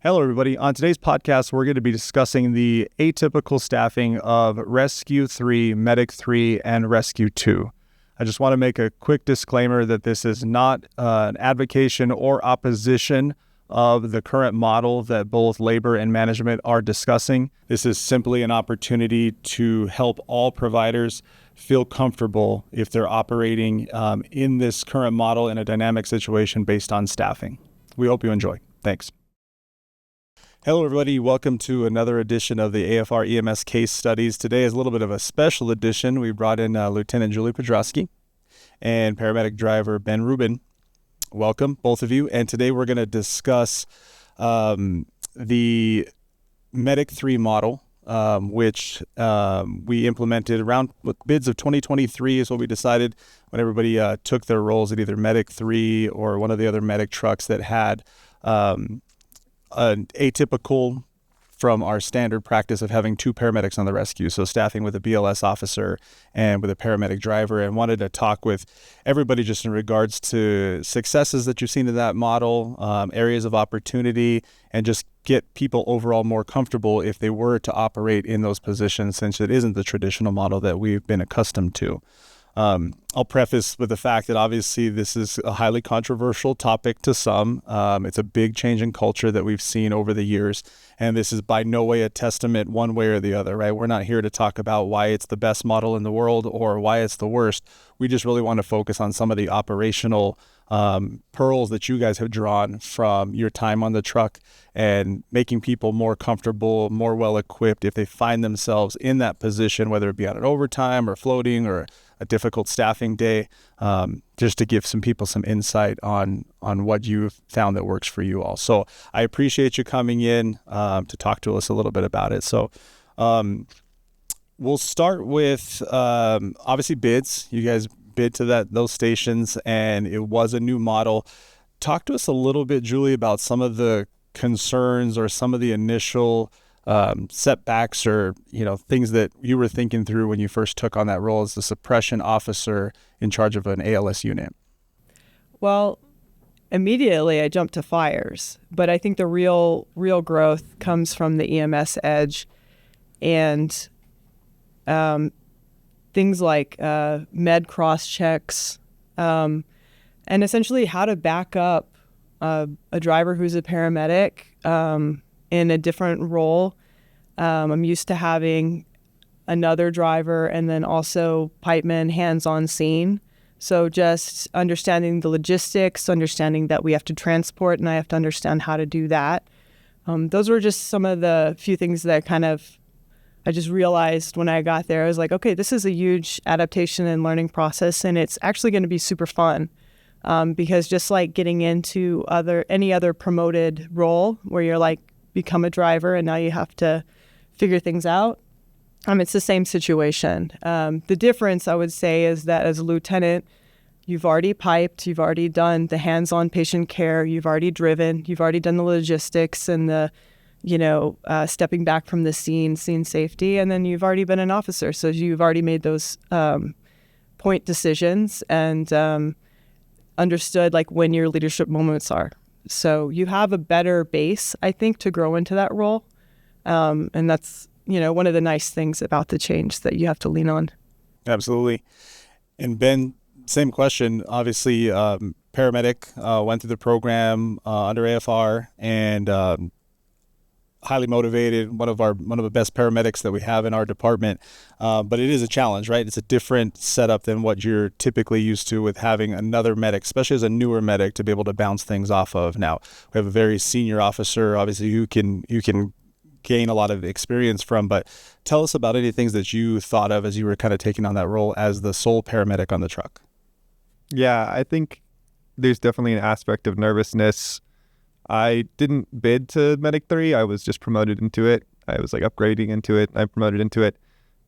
Hello, everybody. On today's podcast, we're going to be discussing the atypical staffing of Rescue 3, Medic 3, and Rescue 2. I just want to make a quick disclaimer that this is not an advocation or opposition of the current model that both labor and management are discussing. This is simply an opportunity to help all providers feel comfortable if they're operating in this current model in a dynamic situation based on staffing. We hope you enjoy. Thanks. Hello, everybody. Welcome to another edition of the AFR EMS case studies. Today is a little bit of a special edition. We brought in Lieutenant Julie Podrosky and paramedic driver Ben Rubin. Welcome, both of you. And today we're going to discuss the Medic 3 model, which we implemented around with bids of 2023 is what we decided when everybody took their roles at either Medic 3 or one of the other medic trucks that had an atypical from our standard practice of having two paramedics on the rescue. So staffing with a BLS officer and with a paramedic driver, and wanted to talk with everybody just in regards to successes that you've seen in that model, areas of opportunity, and just get people overall more comfortable if they were to operate in those positions, since it isn't the traditional model that we've been accustomed to. I'll preface with the fact that obviously this is a highly controversial topic to some. It's a big change in culture that we've seen over the years, and this is by no way a testament one way or the other, right? We're not here to talk about why it's the best model in the world or why it's the worst. We just really want to focus on some of the operational pearls that you guys have drawn from your time on the truck and making people more comfortable, more well-equipped if they find themselves in that position, whether it be on an overtime or floating or a difficult staffing day, just to give some people some insight on what you've found that works for you all. So I appreciate you coming in to talk to us a little bit about it. So we'll start with obviously bids. You guys bid to those stations, and it was a new model. Talk to us a little bit, Julie, about some of the concerns or some of the initial setbacks or things that you were thinking through when you first took on that role as the suppression officer in charge of an ALS unit. Well, immediately I jumped to fires, but I think the real growth comes from the EMS edge and things like med cross checks and essentially how to back up a driver who's a paramedic in a different role. I'm used to having another driver and then also pipemen hands on scene. So just understanding the logistics, understanding that we have to transport and I have to understand how to do that. Those were just some of the few things that I just realized when I got there. I was like, okay, this is a huge adaptation and learning process, and it's actually going to be super fun. Because just like getting into any other promoted role where you're like become a driver and now you have to figure things out, it's the same situation. The difference I would say is that as a lieutenant, you've already piped, you've already done the hands-on patient care, you've already driven, you've already done the logistics and the stepping back from the scene safety, and then you've already been an officer, so you've already made those point decisions and understood like when your leadership moments are. So you have a better base, I think, to grow into that role. And that's, one of the nice things about the change that you have to lean on. Absolutely. And Ben, same question. Obviously, paramedic went through the program under AFR and highly motivated, one of the best paramedics that we have in our department. But it is a challenge, right? It's a different setup than what you're typically used to with having another medic, especially as a newer medic, to be able to bounce things off of. Now, we have a very senior officer, obviously, you can gain a lot of experience from, but tell us about any things that you thought of as you were kind of taking on that role as the sole paramedic on the truck. Yeah, I think there's definitely an aspect of nervousness. I didn't bid to Medic 3. I was just promoted into it. I was like upgrading into it. I promoted into it.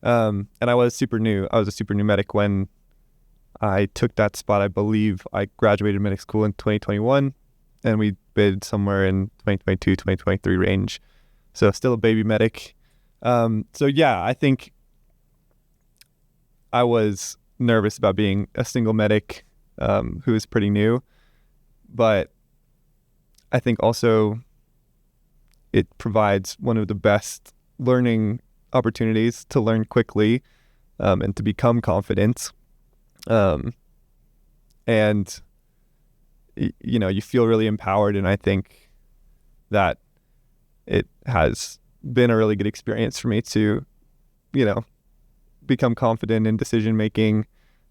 And I was super new. I was a super new medic when I took that spot. I believe I graduated medic school in 2021 and we bid somewhere in 2022, 2023 range. So still a baby medic. So yeah, I think I was nervous about being a single medic who is pretty new. But I think also it provides one of the best learning opportunities to learn quickly and to become confident. And you feel really empowered, and I think that it has been a really good experience for me to become confident in decision making,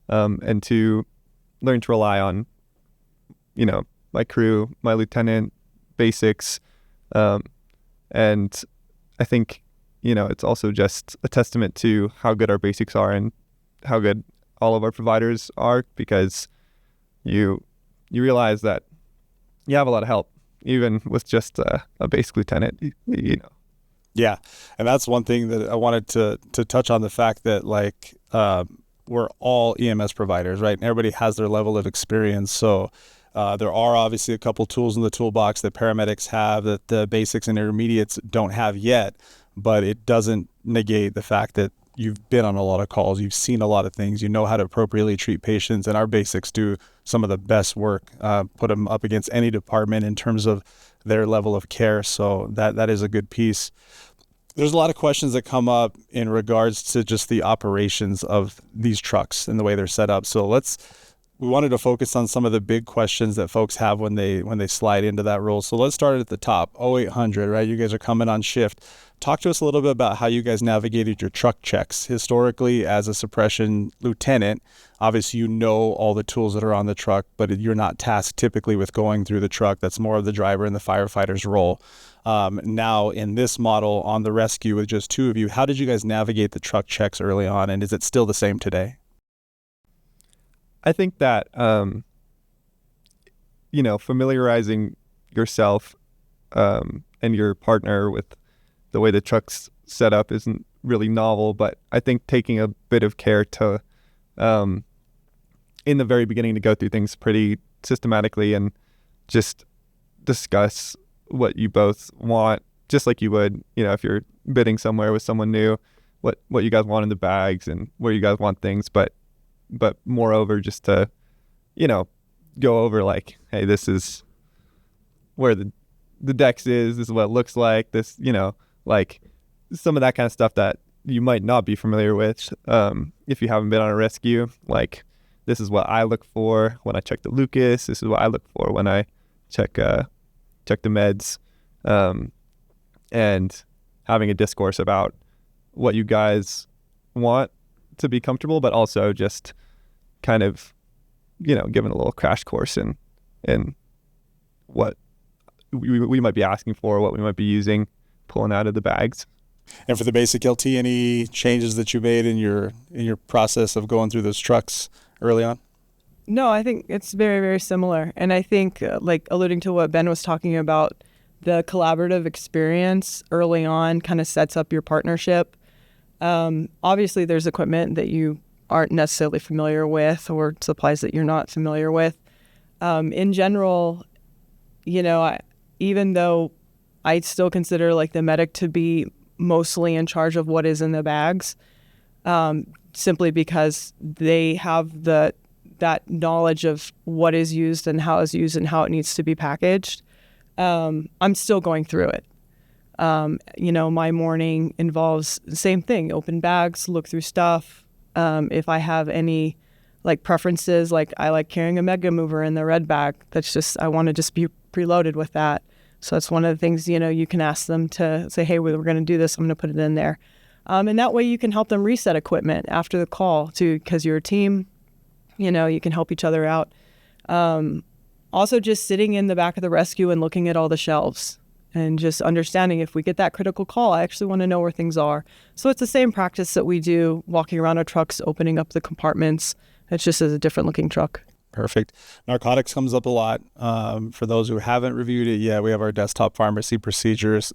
and to learn to rely on my crew, my lieutenant, basics, and I think it's also just a testament to how good our basics are and how good all of our providers are, because you realize that you have a lot of help even with just a basic lieutenant. Yeah, and that's one thing that I wanted to touch on, the fact that we're all EMS providers, right? And everybody has their level of experience. So there are obviously a couple tools in the toolbox that paramedics have that the basics and intermediates don't have yet, but it doesn't negate the fact that you've been on a lot of calls, you've seen a lot of things, you know how to appropriately treat patients, and our basics do some of the best work, put them up against any department in terms of their level of care. So that is a good piece. There's a lot of questions that come up in regards to just the operations of these trucks and the way they're set up. So we wanted to focus on some of the big questions that folks have when they slide into that role. So let's start at the top. 0800, right? You guys are coming on shift. Talk to us a little bit about how you guys navigated your truck checks. Historically, as a suppression lieutenant, obviously you know all the tools that are on the truck, but you're not tasked typically with going through the truck. That's more of the driver and the firefighter's role. Now in this model on the rescue with just two of you, how did you guys navigate the truck checks early on, and is it still the same today? I think that familiarizing yourself and your partner with the way the truck's set up isn't really novel, but I think taking a bit of care to in the very beginning to go through things pretty systematically and just discuss what you both want, just like you would if you're bidding somewhere with someone new, what you guys want in the bags and where you guys want things, but moreover just to go over hey, this is where the dex is, this is what it looks like, this some of that kind of stuff that you might not be familiar with if you haven't been on a rescue. This is what I look for when I check the Lucas, this is what I look for when I check the meds, and having a discourse about what you guys want to be comfortable, but also just kind of giving a little crash course in what we might be asking for, what we might be using, pulling out of the bags. And for the basic LT, any changes that you made in your process of going through those trucks early on? No, I think it's very, very similar. And I think alluding to what Ben was talking about, the collaborative experience early on kind of sets up your partnership. Obviously, there's equipment that you aren't necessarily familiar with or supplies that you're not familiar with. In general, even though I still consider the medic to be mostly in charge of what is in the bags, simply because they have that knowledge of what is used and how it's used and how it needs to be packaged. I'm still going through it. My morning involves the same thing, open bags, look through stuff. If I have any preferences, I like carrying a mega mover in the red bag. That's just, I want to just be preloaded with that. So that's one of the things, you can ask them to say, hey, we're going to do this. I'm going to put it in there. And that way you can help them reset equipment after the call too, because you're a team, you can help each other out. Also just sitting in the back of the rescue and looking at all the shelves and just understanding if we get that critical call, I actually want to know where things are. So it's the same practice that we do walking around our trucks, opening up the compartments. It's just as a different looking truck. Perfect. Narcotics comes up a lot. For those who haven't reviewed it yet, we have our desktop pharmacy procedures.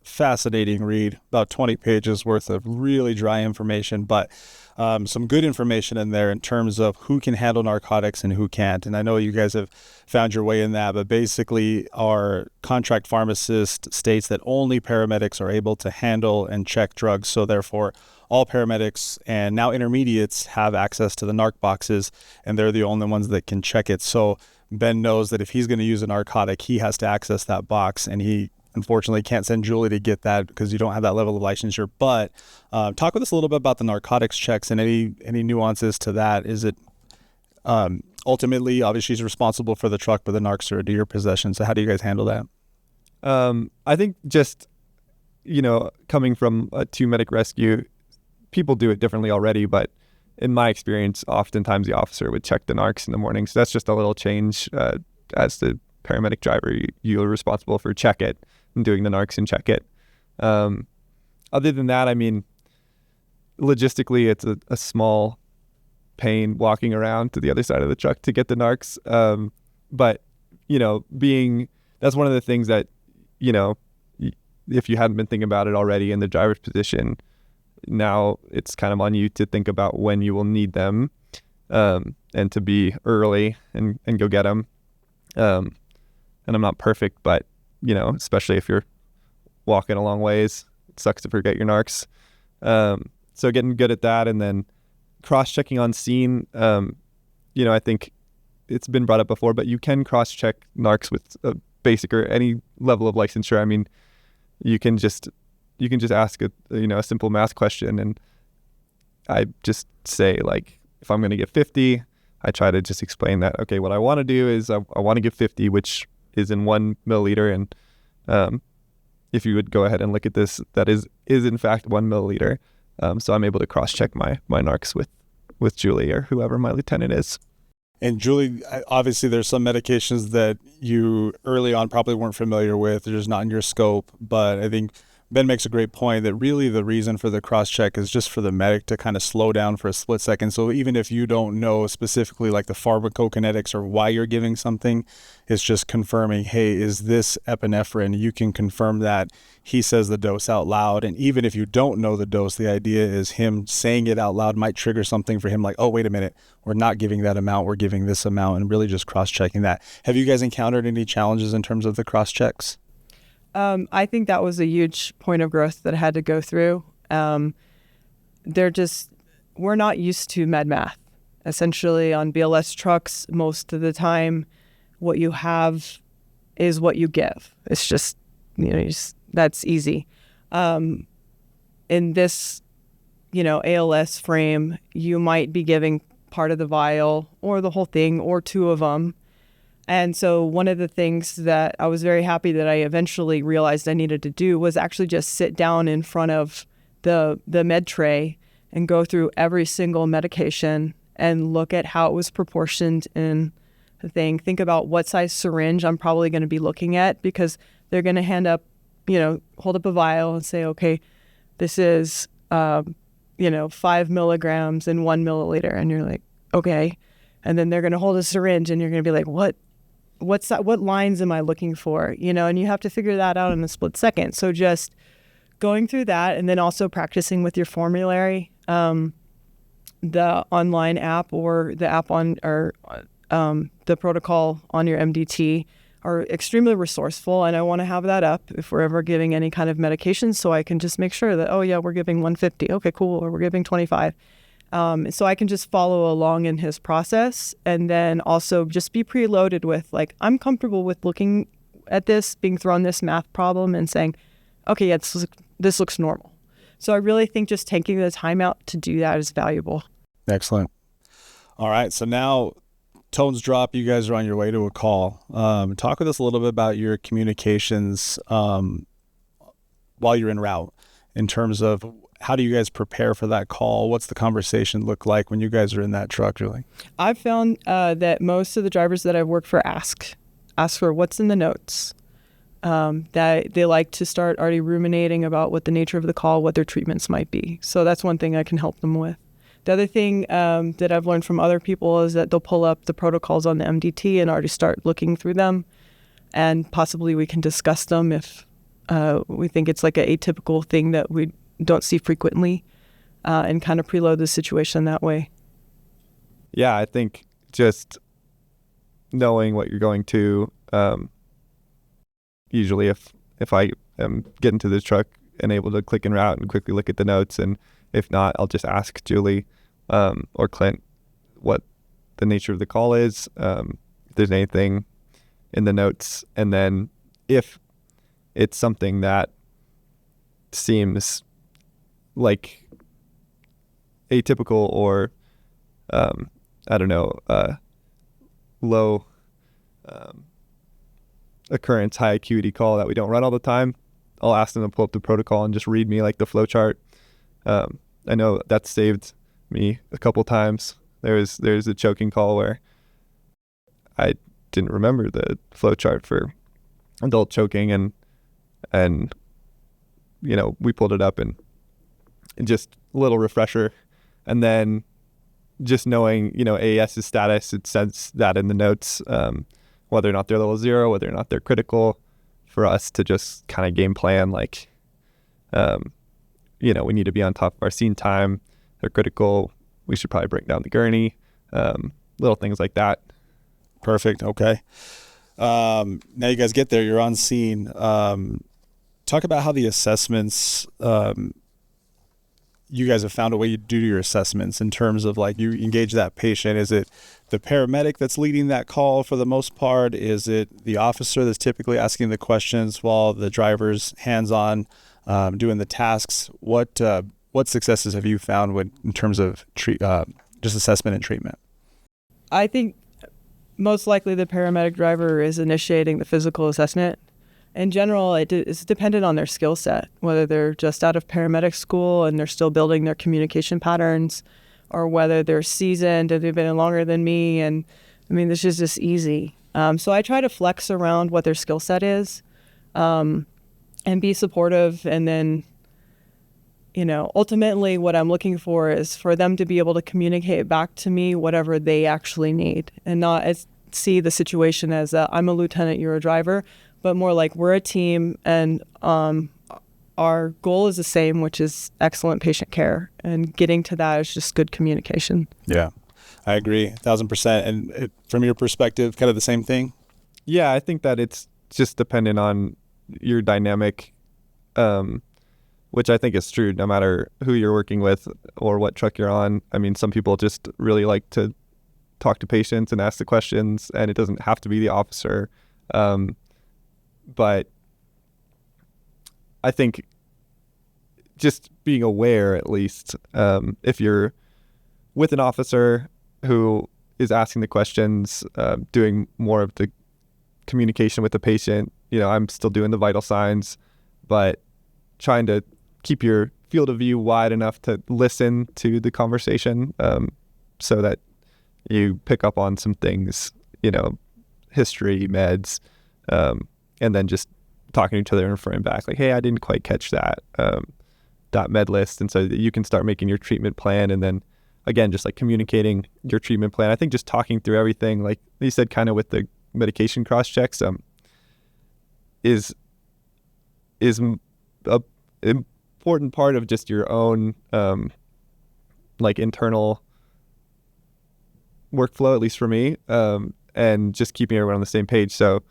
Fascinating read, about 20 pages worth of really dry information, but some good information in there in terms of who can handle narcotics and who can't. And I know you guys have found your way in that, but basically our contract pharmacist states that only paramedics are able to handle and check drugs. So therefore, all paramedics and now intermediates have access to the narc boxes, and they're the only ones that can check it. So Ben knows that if he's going to use a narcotic, he has to access that box, and he unfortunately can't send Julie to get that because you don't have that level of licensure. But talk with us a little bit about the narcotics checks and any nuances to that. Is it ultimately, obviously, she's responsible for the truck, but the narcs are to your possession. So how do you guys handle that? I think just, coming from a 2-medic rescue, people do it differently already, but in my experience, oftentimes the officer would check the narcs in the morning. So that's just a little change. As the paramedic driver, you're responsible for check it and doing the narcs and check it. Other than that, I mean, logistically, it's a small pain walking around to the other side of the truck to get the narcs. But, that's one of the things that, if you hadn't been thinking about it already in the driver's position, now it's kind of on you to think about when you will need them, and to be early and go get them. And I'm not perfect, but, especially if you're walking a long ways, it sucks to forget your narcs. So getting good at that, and then cross-checking on scene. I think it's been brought up before, but you can cross-check narcs with a basic or any level of licensure. I mean, you can just ask a simple math question, and I just say, like, if I'm going to get 50, I try to just explain that, okay, what I want to do is I want to give 50, which is in 1 milliliter, and if you would go ahead and look at this, that is in fact 1 milliliter. So I'm able to cross-check my narcs with Julie or whoever my lieutenant is. And Julie, obviously there's some medications that you early on probably weren't familiar with. They're just not in your scope. But I think Ben makes a great point that really the reason for the cross-check is just for the medic to kind of slow down for a split second. So even if you don't know specifically like the pharmacokinetics or why you're giving something, it's just confirming, hey, is this epinephrine? You can confirm that. He says the dose out loud. And even if you don't know the dose, the idea is him saying it out loud might trigger something for him like, oh, wait a minute, we're not giving that amount, we're giving this amount, and really just cross-checking that. Have you guys encountered any challenges in terms of the cross-checks? I think that was a huge point of growth that I had to go through. We're not used to med math. Essentially on BLS trucks, most of the time, what you have is what you give. It's just, that's easy. In this, ALS frame, you might be giving part of the vial or the whole thing or 2 of them. And so one of the things that I was very happy that I eventually realized I needed to do was actually just sit down in front of the med tray and go through every single medication and look at how it was proportioned in the thing. Think about what size syringe I'm probably going to be looking at, because they're going to hold up a vial and say, okay, this is, 5 milligrams in 1 milliliter. And you're like, okay. And then they're going to hold a syringe and you're going to be like, what lines am I looking for? And you have to figure that out in a split second. So just going through that, and then also practicing with your formulary, the online app or the app on, or the protocol on your MDT are extremely resourceful. And I want to have that up if we're ever giving any kind of medication, so I can just make sure that, oh yeah, we're giving 150. Okay, cool. Or we're giving 25. So I can just follow along in his process, and then also just be preloaded with, like, I'm comfortable with looking at this, being thrown this math problem and saying, okay, yeah, this looks normal. So I really think just taking the time out to do that is valuable. Excellent. All right. So now tones drop. You guys are on your way to a call. Talk with us a little bit about your communications while you're en route, in terms of how do you guys prepare for that call? What's the conversation look like when you guys are in that truck, Julie? I've found that most of the drivers that I've worked for ask for what's in the notes. That they like to start already ruminating about what the nature of the call, what their treatments might be. So that's one thing I can help them with. The other thing that I've learned from other people is that they'll pull up the protocols on the MDT and already start looking through them, and possibly we can discuss them if we think it's like an atypical thing that we don't see frequently, and kind of preload the situation that way. Yeah, I think just knowing what you're going to, usually if I am getting to this truck and able to click en route and quickly look at the notes, and if not, I'll just ask Julie or Clint what the nature of the call is, if there's anything in the notes. And then if it's something that seems like atypical or I don't know, low occurrence, high acuity call that we don't run all the time, I'll ask them to pull up the protocol and just read me like the flow chart. I know that's saved me a couple times. There's a choking call where I didn't remember the flow chart for adult choking, and we pulled it up and just a little refresher, and then just knowing AES's status, it says that in the notes, whether or not they're level 0, whether or not they're critical, for us to just kind of game plan like we need to be on top of our scene time. They're critical, we should probably bring down the gurney, little things like that. Perfect. Okay. Now you guys get there, you're on scene. Talk about how the assessments, you guys have found a way you do your assessments in terms of like you engage that patient. Is it the paramedic that's leading that call for the most part? Is it the officer that's typically asking the questions while the driver's hands-on doing the tasks? What successes have you found in terms of just assessment and treatment? I think most likely the paramedic driver is initiating the physical assessment. In general, it's dependent on their skill set, whether they're just out of paramedic school and they're still building their communication patterns, or whether they're seasoned and they've been in longer than me. And I mean, this is just easy. So I try to flex around what their skill set is, and be supportive. And then, ultimately what I'm looking for is for them to be able to communicate back to me whatever they actually need, and not see the situation as I'm a lieutenant, you're a driver, but more like we're a team, and our goal is the same, which is excellent patient care. And getting to that is just good communication. Yeah, I agree 1,000%. And from your perspective, kind of the same thing? Yeah, I think that it's just dependent on your dynamic, which I think is true no matter who you're working with or what truck you're on. I mean, some people just really like to talk to patients and ask the questions, and it doesn't have to be the officer. But I think just being aware, at least, if you're with an officer who is asking the questions, doing more of the communication with the patient, I'm still doing the vital signs, but trying to keep your field of view wide enough to listen to the conversation, so that you pick up on some things, history, meds, and then just talking to each other and referring back like, hey, I didn't quite catch that med list. And so that you can start making your treatment plan. And then again, just like communicating your treatment plan. I think just talking through everything, like you said, kind of with the medication cross checks, is a important part of just your own like internal workflow, at least for me, and just keeping everyone on the same page. So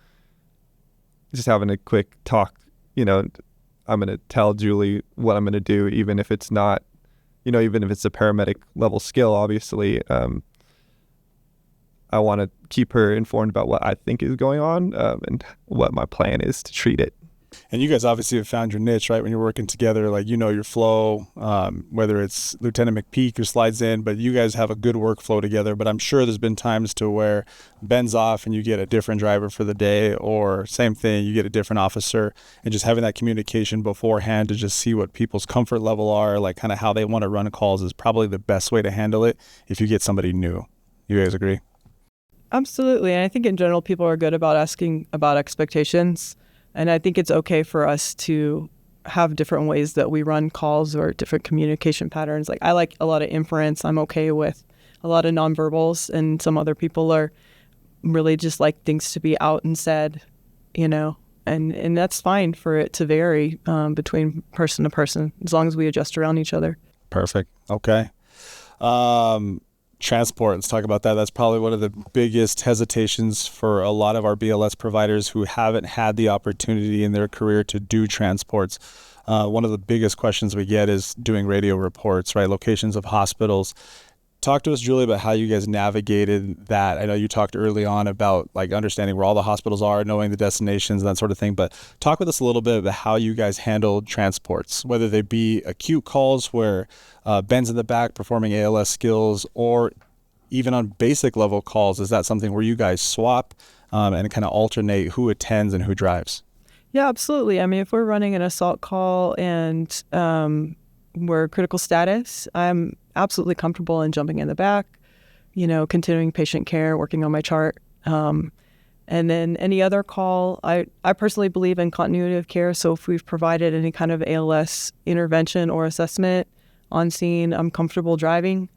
just having a quick talk, I'm going to tell Julie what I'm going to do, even if it's not, even if it's a paramedic level skill, obviously, I want to keep her informed about what I think is going on, and what my plan is to treat it. And you guys obviously have found your niche, right? When you're working together, like, your flow, whether it's Lieutenant McPeak who slides in, but you guys have a good workflow together. But I'm sure there's been times to where Ben's off and you get a different driver for the day, or same thing, you get a different officer, and just having that communication beforehand to just see what people's comfort level are, like kind of how they want to run calls, is probably the best way to handle it if you get somebody new. You guys agree? Absolutely. And I think in general, people are good about asking about expectations. And I think it's okay for us to have different ways that we run calls or different communication patterns. Like I like a lot of inference. I'm okay with a lot of nonverbals, and some other people are really just like things to be out and said, and that's fine for it to vary between person to person, as long as we adjust around each other. Perfect. Okay. Transport, let's talk about that. That's probably one of the biggest hesitations for a lot of our BLS providers who haven't had the opportunity in their career to do transports. One of the biggest questions we get is doing radio reports, right? Locations of hospitals. Talk to us, Julie, about how you guys navigated that. I know you talked early on about like understanding where all the hospitals are, knowing the destinations, and that sort of thing. But talk with us a little bit about how you guys handled transports, whether they be acute calls where Ben's in the back performing ALS skills, or even on basic level calls. Is that something where you guys swap and kind of alternate who attends and who drives? Yeah, absolutely. I mean, if we're running an assault call and we're critical status, I'm absolutely comfortable in jumping in the back, continuing patient care, working on my chart. And then any other call, I personally believe in continuity of care. So if we've provided any kind of ALS intervention or assessment on scene, I'm comfortable driving.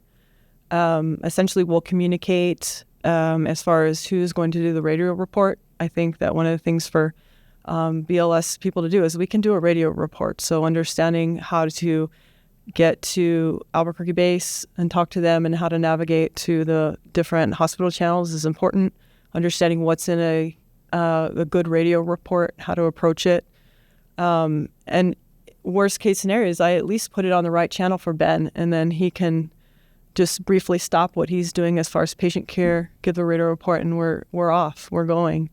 Essentially, we'll communicate as far as who's going to do the radio report. I think that one of the things for BLS people to do is we can do a radio report. So understanding how to get to Albuquerque base and talk to them and how to navigate to the different hospital channels is important. Understanding what's in a good radio report, how to approach it. And worst case scenarios, I at least put it on the right channel for Ben, and then he can just briefly stop what he's doing as far as patient care, give the radio report, and we're off, we're going.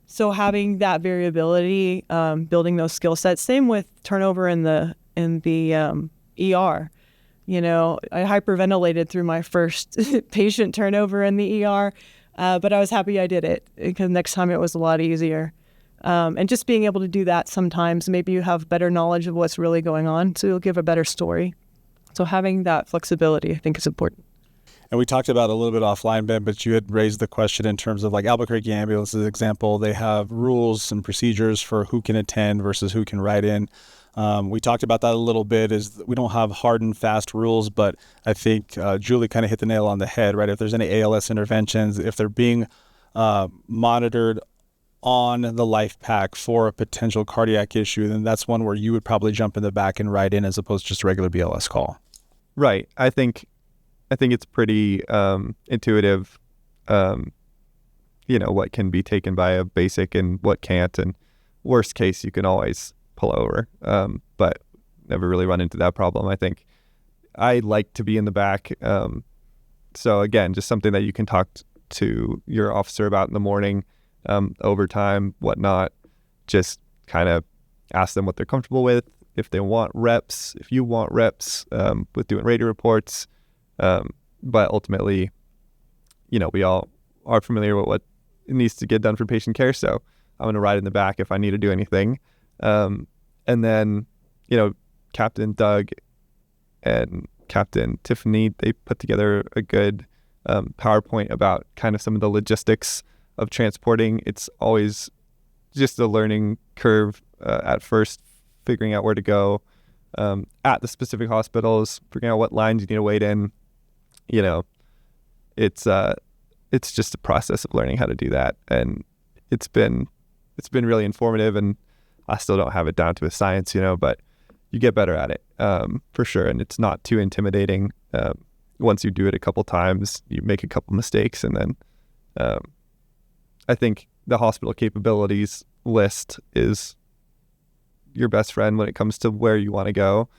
So having that variability, building those skill sets. Same with turnover in the ER. I hyperventilated through my first patient turnover in the ER, but I was happy I did it because next time it was a lot easier. And just being able to do that sometimes, maybe you have better knowledge of what's really going on, so you'll give a better story. So having that flexibility, I think, is important. And we talked about a little bit offline, Ben, but you had raised the question in terms of like Albuquerque Ambulance, as an example. They have rules and procedures for who can attend versus who can ride in. We talked about that a little bit, is we don't have hard and fast rules, but I think Julie kind of hit the nail on the head, right? If there's any ALS interventions, if they're being monitored on the life pack for a potential cardiac issue, then that's one where you would probably jump in the back and ride in as opposed to just a regular BLS call. Right. I think it's pretty intuitive, what can be taken by a basic and what can't. And worst case, you can always pull over, but never really run into that problem. I think I like to be in the back. So again, just something that you can talk to your officer about in the morning, overtime, whatnot. Just kind of ask them what they're comfortable with. If they want reps, if you want reps with doing radio reports. But ultimately, we all are familiar with what needs to get done for patient care. So I'm going to ride in the back if I need to do anything. And then, Captain Doug and Captain Tiffany, they put together a good PowerPoint about kind of some of the logistics of transporting. It's always just a learning curve at first, figuring out where to go at the specific hospitals, figuring out what lines you need to wait in. It's just a process of learning how to do that, and it's been really informative. And I still don't have it down to a science, but you get better at it for sure, and it's not too intimidating. Once you do it a couple times, you make a couple mistakes, and then I think the hospital capabilities list is your best friend when it comes to where you want to go.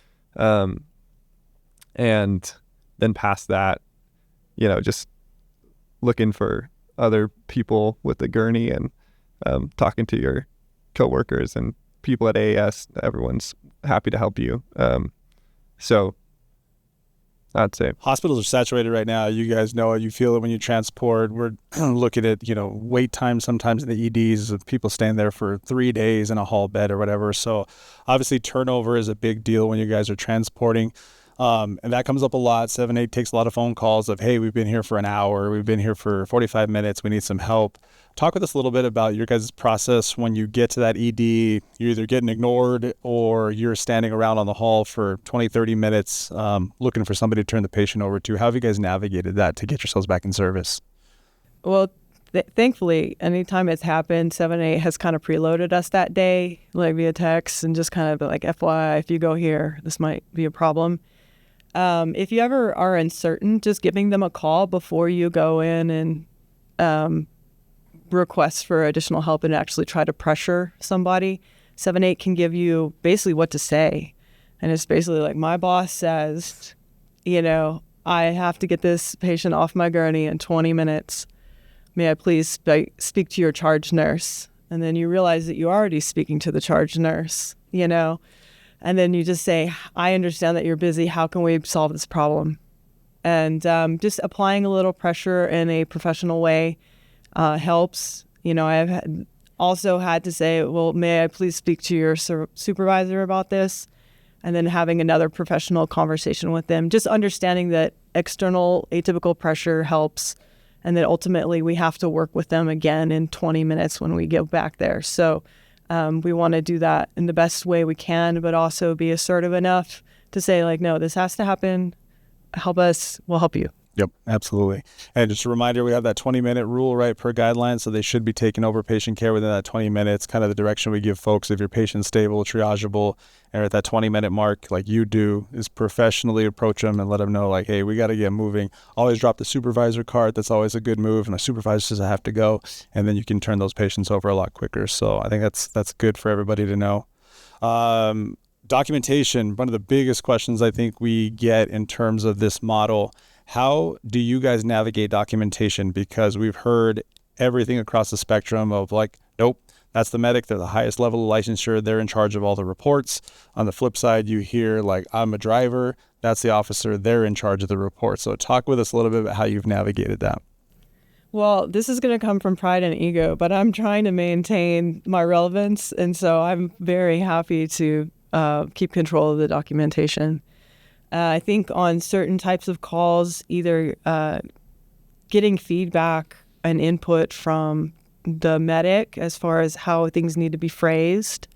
And then past that, just looking for other people with a gurney and talking to your coworkers and people at AAS. Everyone's happy to help you. So I'd say hospitals are saturated right now. You guys know it. You feel it when you transport. We're looking at, wait time sometimes in the EDs of people staying there for 3 days in a hall bed or whatever. So obviously turnover is a big deal when you guys are transporting. And that comes up a lot. 7-8 takes a lot of phone calls of, hey, we've been here for an hour. We've been here for 45 minutes. We need some help. Talk with us a little bit about your guys' process when you get to that ED. You're either getting ignored or you're standing around on the hall for 20, 30 minutes looking for somebody to turn the patient over to. How have you guys navigated that to get yourselves back in service? Well, thankfully, anytime it's happened, 7-8 has kind of preloaded us that day, like via text, and just kind of like, FYI, if you go here, this might be a problem. If you ever are uncertain, just giving them a call before you go in and request for additional help and actually try to pressure somebody. 7-8 can give you basically what to say. And it's basically like, my boss says, I have to get this patient off my gurney in 20 minutes. May I please speak to your charge nurse? And then you realize that you're already speaking to the charge nurse, and then you just say, I understand that you're busy. How can we solve this problem? And just applying a little pressure in a professional way helps. I've also had to say, well, may I please speak to your supervisor about this? And then having another professional conversation with them, just understanding that external atypical pressure helps, and that ultimately we have to work with them again in 20 minutes when we get back there. So we want to do that in the best way we can, but also be assertive enough to say, like, no, this has to happen. Help us, we'll help you. Yep, absolutely. And just a reminder, we have that 20-minute rule, right, per guideline, so they should be taking over patient care within that 20 minutes, kind of the direction we give folks. If your patient's stable, triageable, and at that 20-minute mark, like you do, is professionally approach them and let them know, like, hey, we got to get moving. Always drop the supervisor card. That's always a good move. And the supervisor says I have to go, and then you can turn those patients over a lot quicker. So I think that's good for everybody to know. Documentation, one of the biggest questions I think we get in terms of this model. How do you guys navigate documentation? Because we've heard everything across the spectrum of like, nope, that's the medic. They're the highest level of licensure. They're in charge of all the reports. On the flip side, you hear like, I'm a driver. That's the officer. They're in charge of the report. So talk with us a little bit about how you've navigated that. Well, this is going to come from pride and ego, but I'm trying to maintain my relevance. And so I'm very happy to keep control of the documentation. I think on certain types of calls, either getting feedback and input from the medic as far as how things need to be phrased,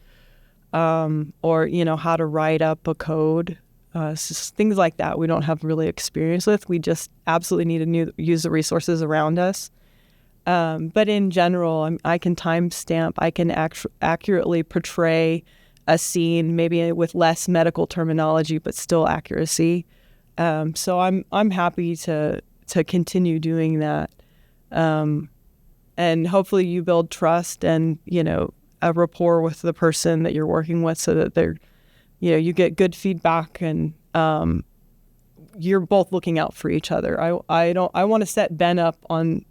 or, how to write up a code, things like that we don't have really experience with. We just absolutely need to use the resources around us. But in general, I can timestamp, I can accurately portray a scene, maybe with less medical terminology, but still accuracy. So I'm happy to continue doing that. And hopefully you build trust and, a rapport with the person that you're working with so that they're, you get good feedback and you're both looking out for each other. I want to set Ben up on,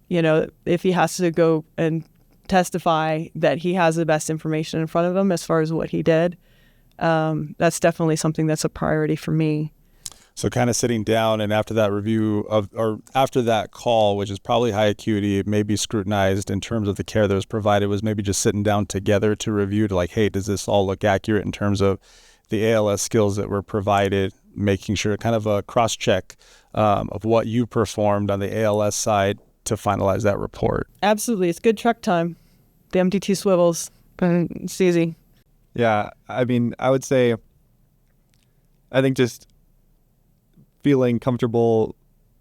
if he has to go and testify that he has the best information in front of him as far as what he did. That's definitely something that's a priority for me. So kind of sitting down and after that review or after that call, which is probably high acuity, maybe scrutinized in terms of the care that was provided, was maybe just sitting down together to review to like, hey, does this all look accurate in terms of the ALS skills that were provided, making sure kind of a cross-check of what you performed on the ALS side to finalize that report. Absolutely. It's good truck time. The MDT swivels. It's easy. Yeah. I mean, I would say, I think just feeling comfortable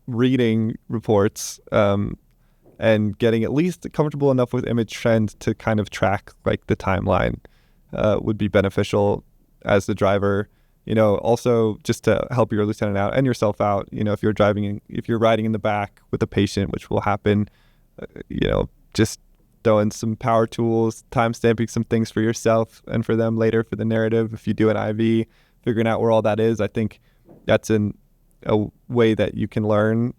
reading reports and getting at least comfortable enough with image trends to kind of track like the timeline would be beneficial as the driver. Also just to help your lieutenant out and yourself out, if you're riding in the back with a patient, which will happen, just throwing some power tools, time stamping some things for yourself and for them later for the narrative. If you do an IV, figuring out where all that is, I think that's a way that you can learn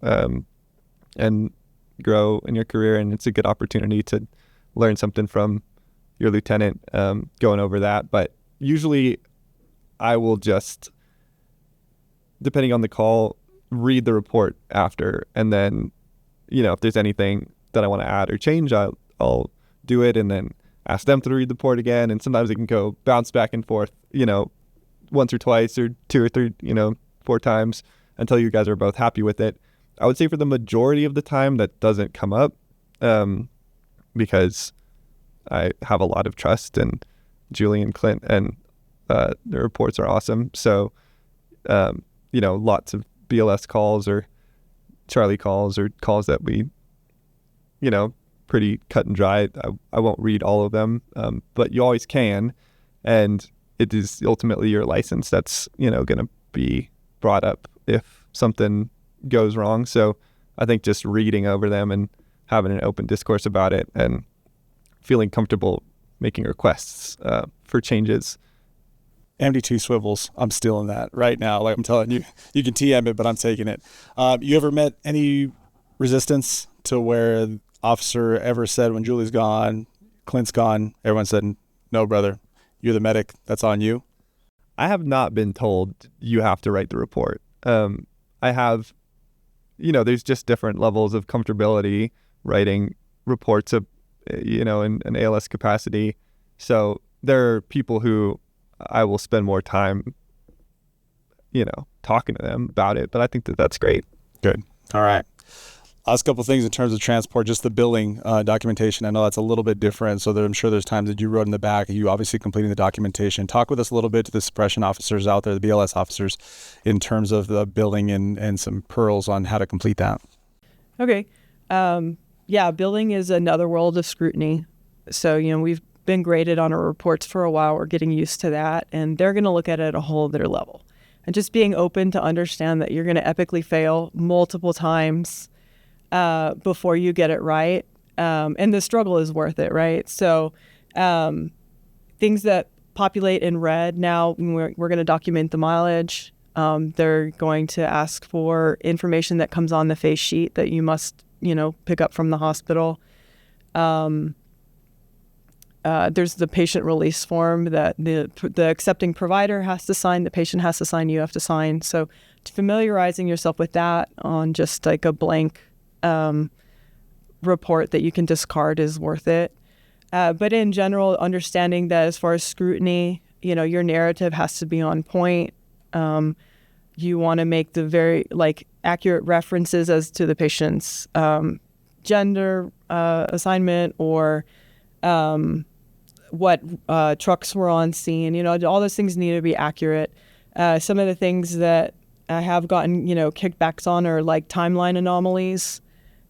and grow in your career. And it's a good opportunity to learn something from your lieutenant going over that. But usually I will just, depending on the call, read the report after. And then, if there's anything that I want to add or change, I'll do it and then ask them to read the report again. And sometimes it can go bounce back and forth, once or twice or two or three, 4 times until you guys are both happy with it. I would say for the majority of the time that doesn't come up because I have a lot of trust in Julie and Clint and the reports are awesome. So, lots of BLS calls or Charlie calls or calls that we, pretty cut and dry. I won't read all of them, but you always can. And it is ultimately your license that's, going to be brought up if something goes wrong. So I think just reading over them and having an open discourse about it and feeling comfortable making requests for changes MD2 swivels. I'm stealing that right now. Like I'm telling you, you can TM it, but I'm taking it. You ever met any resistance to where officer ever said when Julie's gone, Clint's gone, everyone said, no, brother, you're the medic. That's on you? I have not been told you have to write the report. I have, there's just different levels of comfortability writing reports of, in an ALS capacity. So there are people who I will spend more time, talking to them about it. But I think that that's great. Good. All right. Last couple of things in terms of transport, just the billing documentation. I know that's a little bit different. So I'm sure there's times that you wrote in the back, you obviously completing the documentation. Talk with us a little bit to the suppression officers out there, the BLS officers, in terms of the billing and some pearls on how to complete that. Okay. Billing is another world of scrutiny. So, we've been graded on our reports for a while. We're getting used to that. And they're going to look at it at a whole other level. And just being open to understand that you're going to epically fail multiple times before you get it right. And the struggle is worth it, right? So things that populate in red, now we're going to document the mileage. They're going to ask for information that comes on the face sheet that you must, pick up from the hospital. There's the patient release form that the accepting provider has to sign, the patient has to sign, you have to sign. So familiarizing yourself with that on just like a blank report that you can discard is worth it. But in general, understanding that as far as scrutiny, your narrative has to be on point. You want to make the very accurate references as to the patient's gender assignment or what trucks were on scene. All those things need to be accurate. Some of the things that I have gotten, kickbacks on are like timeline anomalies.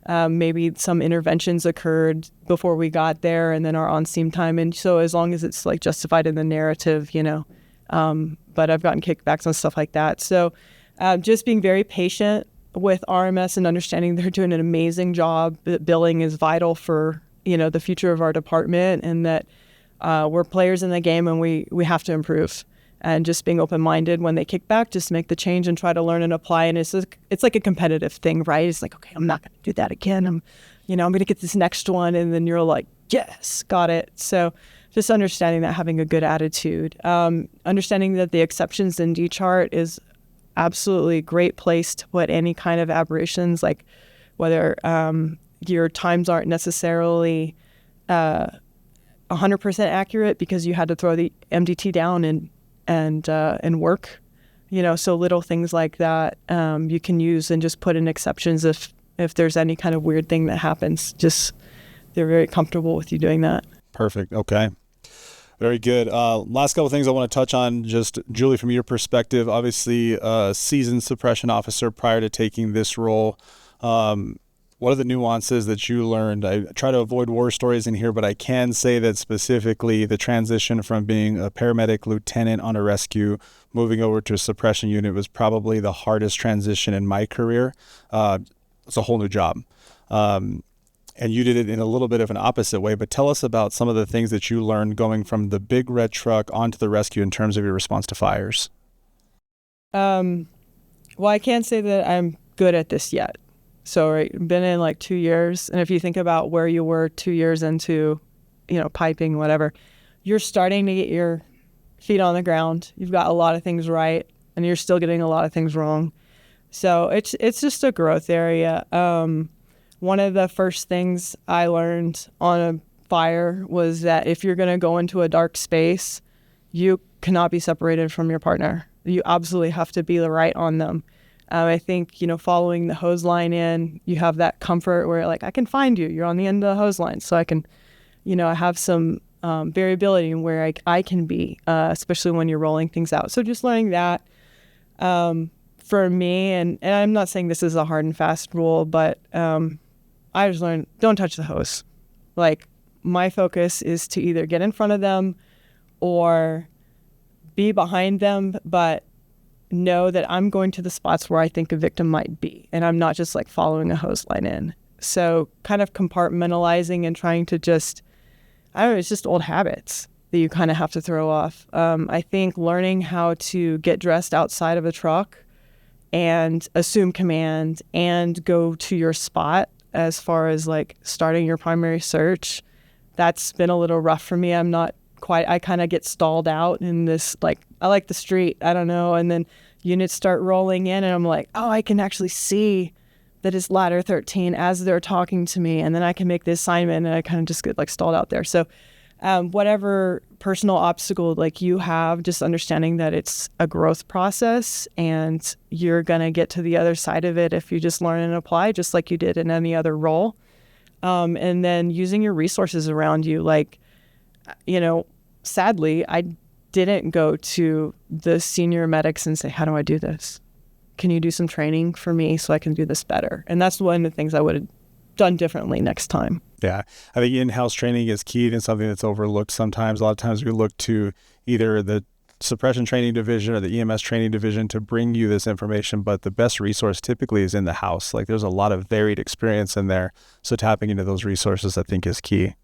Maybe some interventions occurred before we got there and then our on-scene time. And so as long as it's justified in the narrative, but I've gotten kickbacks on stuff like that. So just being very patient with RMS and understanding they're doing an amazing job. Billing is vital for, the future of our department, and that we're players in the game and we have to improve. And just being open-minded when they kick back, just make the change and try to learn and apply. And it's like a competitive thing, right? It's like, okay, I'm not going to do that again. I'm going to get this next one. And then you're like, yes, got it. So just understanding that, having a good attitude. Understanding that the exceptions in D chart is absolutely a great place to put any kind of aberrations, like whether your times aren't necessarily 100% accurate because you had to throw the MDT down and work, so little things like that you can use and just put in exceptions if there's any kind of weird thing that happens. Just they're very comfortable with you doing that. Perfect. Okay. Very good. Last couple of things I want to touch on, just Julie, from your perspective, obviously a seasoned suppression officer prior to taking this role. What are the nuances that you learned? I try to avoid war stories in here, but I can say that specifically the transition from being a paramedic lieutenant on a rescue, moving over to a suppression unit was probably the hardest transition in my career. It's a whole new job. And you did it in a little bit of an opposite way, but tell us about some of the things that you learned going from the big red truck onto the rescue in terms of your response to fires. Well, I can't say that I'm good at this yet. So I've been in 2 years. And if you think about where you were 2 years into, piping, whatever, you're starting to get your feet on the ground. You've got a lot of things right, and you're still getting a lot of things wrong. So it's just a growth area. One of the first things I learned on a fire was that if you're going to go into a dark space, you cannot be separated from your partner. You absolutely have to be right on them. I think, following the hose line in, you have that comfort where I can find you. You're on the end of the hose line. So I can, I have some variability in where I can be, especially when you're rolling things out. So just learning that for me, and I'm not saying this is a hard and fast rule, but I just learned, don't touch the hose. My focus is to either get in front of them or be behind them, but know that I'm going to the spots where I think a victim might be, and I'm not just following a hose line in. So kind of compartmentalizing and trying to just, it's just old habits. that you kind of have to throw off. I think learning how to get dressed outside of a truck and assume command and go to your spot as far as like starting your primary search, that's been a little rough for me. I kind of get stalled out in this, like, I like the street, I don't know. And then units start rolling in and I'm like, oh, I can actually see that it's ladder 13 as they're talking to me. And then I can make the assignment and I kind of just get like stalled out there. So whatever personal obstacle like you have, just understanding that it's a growth process and you're going to get to the other side of it if you just learn and apply, just like you did in any other role. And then using your resources around you. Like, sadly, I didn't go to the senior medics and say, how do I do this? Can you do some training for me so I can do this better? And that's one of the things I would have done differently next time. Yeah, I think in-house training is key and something that's overlooked sometimes. A lot of times we look to either the suppression training division or the EMS training division to bring you this information, but the best resource typically is in the house. Like there's a lot of varied experience in there. So tapping into those resources, I think, is key.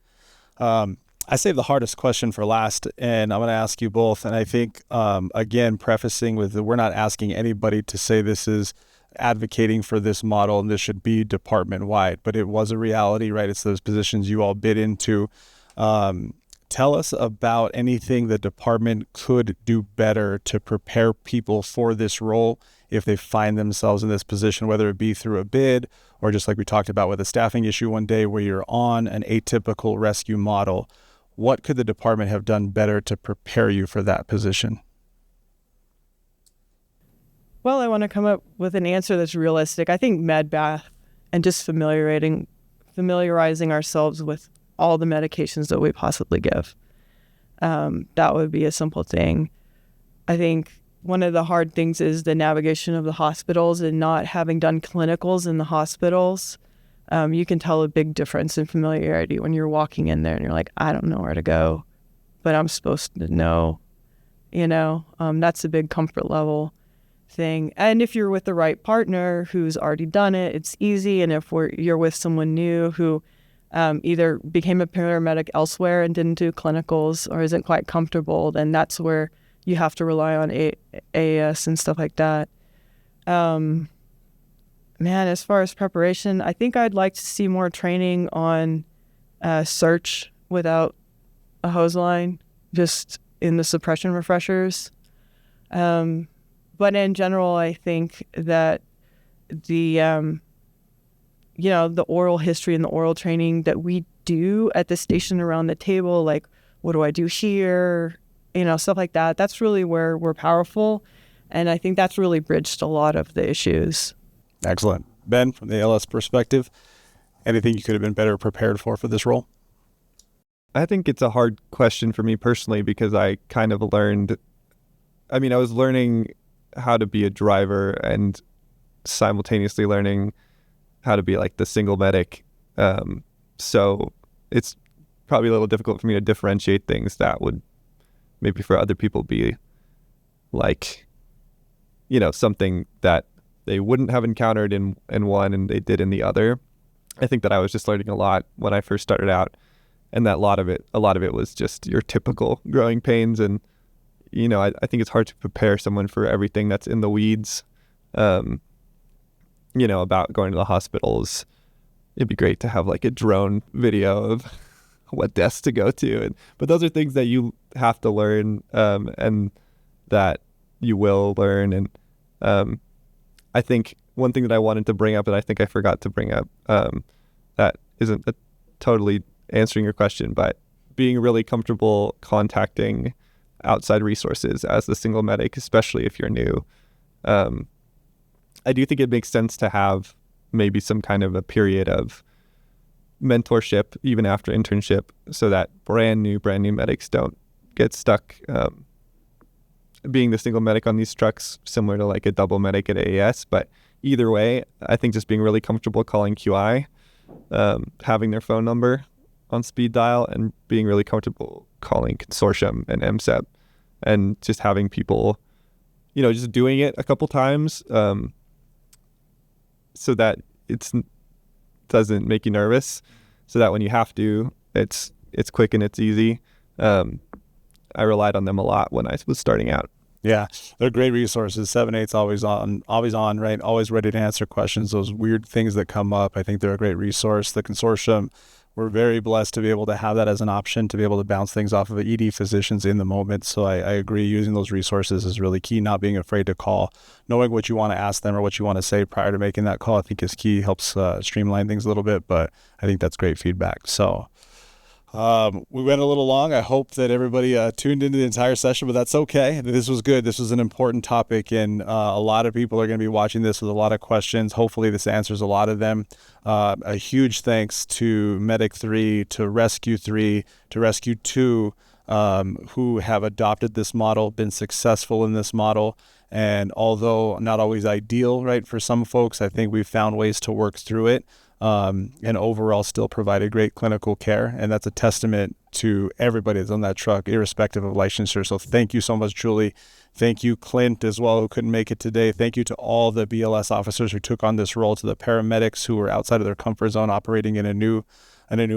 I saved the hardest question for last, and I'm going to ask you both. And I think, again, prefacing with we're not asking anybody to say this is advocating for this model and this should be department wide, but it was a reality, right? It's those positions you all bid into. Tell us about anything the department could do better to prepare people for this role if they find themselves in this position, whether it be through a bid or just like we talked about with a staffing issue one day where you're on an atypical rescue model. What could the department have done better to prepare you for that position? Well, I want to come up with an answer that's realistic. I think med bath and just familiarizing ourselves with all the medications that we possibly give. That would be a simple thing. I think one of the hard things is the navigation of the hospitals and not having done clinicals in the hospitals. You can tell a big difference in familiarity when you're walking in there and you're like, I don't know where to go, but I'm supposed to know, that's a big comfort level thing. And if you're with the right partner who's already done it, it's easy. And if you're with someone new who either became a paramedic elsewhere and didn't do clinicals or isn't quite comfortable, then that's where you have to rely on AAS and stuff like that. Man, as far as preparation, I think I'd like to see more training on search without a hose line, just in the suppression refreshers. But in general, I think that the oral history and the oral training that we do at the station around the table, like, what do I do here? Stuff like that. That's really where we're powerful. And I think that's really bridged a lot of the issues. Excellent. Ben, from the ALS perspective, anything you could have been better prepared for this role? I think it's a hard question for me personally because I kind of learned, I was learning how to be a driver and simultaneously learning how to be like the single medic. So it's probably a little difficult for me to differentiate things that would maybe for other people be like, something that they wouldn't have encountered in one and they did in the other. I think that I was just learning a lot when I first started out, and that a lot of it was just your typical growing pains. And I think it's hard to prepare someone for everything that's in the weeds. About going to the hospitals. It'd be great to have like a drone video of what desk to go to, but those are things that you have to learn, and that you will learn. And I think one thing that I wanted to bring up, and I think I forgot to bring up, that isn't totally answering your question, but being really comfortable contacting outside resources as the single medic, especially if you're new. I do think it makes sense to have maybe some kind of a period of mentorship even after internship, so that brand new medics don't get stuck being the single medic on these trucks, similar to like a double medic at AAS. But either way, I think just being really comfortable calling QI, having their phone number on speed dial, and being really comfortable calling consortium and MSEP, and just having people, just doing it a couple times, so that it doesn't make you nervous, so that when you have to, it's quick and it's easy. I relied on them a lot when I was starting out. Yeah, they're great resources. 7/8's always on, right? Always ready to answer questions, those weird things that come up. I think they're a great resource. The consortium, we're very blessed to be able to have that as an option, to be able to bounce things off of ED physicians in the moment. So I agree, using those resources is really key, not being afraid to call. Knowing what you want to ask them or what you want to say prior to making that call, I think is key, helps streamline things a little bit, but I think that's great feedback. So we went a little long. I hope that everybody tuned into the entire session, but that's okay. This was good. This was an important topic, and a lot of people are going to be watching this with a lot of questions. Hopefully this answers a lot of them. A huge thanks to Medic 3, to Rescue 3, to Rescue 2, who have adopted this model, been successful in this model. And although not always ideal, right, for some folks, I think we've found ways to work through it. And overall still provided great clinical care. And that's a testament to everybody that's on that truck, irrespective of licensure. So thank you so much, Julie. Thank you, Clint, as well, who couldn't make it today. Thank you to all the BLS officers who took on this role, to the paramedics who were outside of their comfort zone operating in a new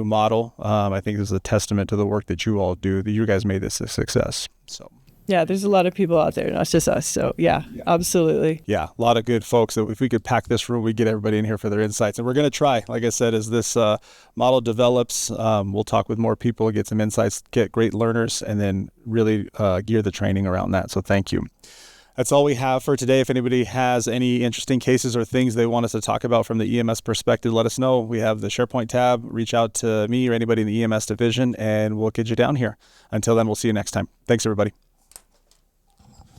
model. I think this is a testament to the work that you all do, that you guys made this a success. So. Yeah, there's a lot of people out there, not just us. So yeah, absolutely. Yeah, a lot of good folks. So if we could pack this room, we get everybody in here for their insights. And we're going to try, like I said, as this model develops, we'll talk with more people, get some insights, get great learners, and then really gear the training around that. So thank you. That's all we have for today. If anybody has any interesting cases or things they want us to talk about from the EMS perspective, let us know. We have the SharePoint tab. Reach out to me or anybody in the EMS division, and we'll get you down here. Until then, we'll see you next time. Thanks, everybody.